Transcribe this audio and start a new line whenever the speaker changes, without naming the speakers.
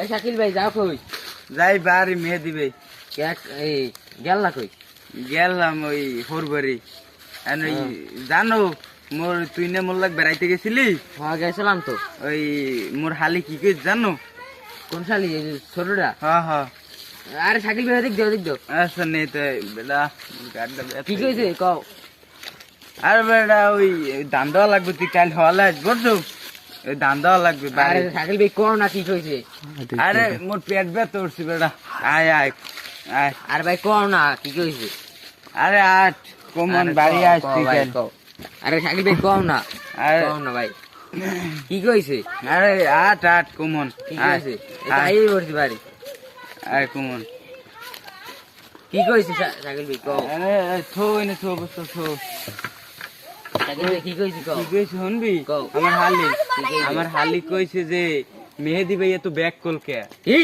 এই শাকিল ভাই যাও কই?
যাই বাড়ি মেহেদি ভাই।
এই গেল না কই?
গেলাম ওই হরবাড়ি। জানো মোর তুই না মোর লাগ বেড়াইতে গেছিলি?
হ্যাঁ গেছিলাম তো।
ওই মোর হালি কি কই জানো?
কোন শালি? এই যে ছোটটা?
হ্যাঁ হ্যাঁ।
আরে শাকিল ভাই দেখ দাও।
আচ্ছা নেই তো বেলা
কি কইছে কও?
আর বেড়া ওই দাম দেওয়া লাগবে, তুই কাল হলে বুঝছো? ওই দাম দেওয়া লাগবে
আরে
বাড়ি।
শাকিল ভাই কোন না কি কইছে?
আরে মোর পেট ব্যথা উঠছে বেড়া। আয় আয় আয়।
আর ভাই কোন না কি কইছে?
আরে আট কমন বাড়ি আসছি কাল।
আরে শাকিল ভাই কোন না,
আরে
কোন না ভাই কি কইছে?
আরে আট আট কমন।
কি
আয়
কইছে? এটা এই করছি বাড়ি।
আয় কমন।
কি কইছে শাকিল ভাই কও?
আরে থো এনে থো বসো থো।
শাকিল ভাই কি কইছে কও?
কি কইছে শুনবি?
কও।
আমার হালি
কি কইছে?
আমার হালি কইছে যে মেহেদি ভাইয়া তো ব্যাক কল কে।
কি?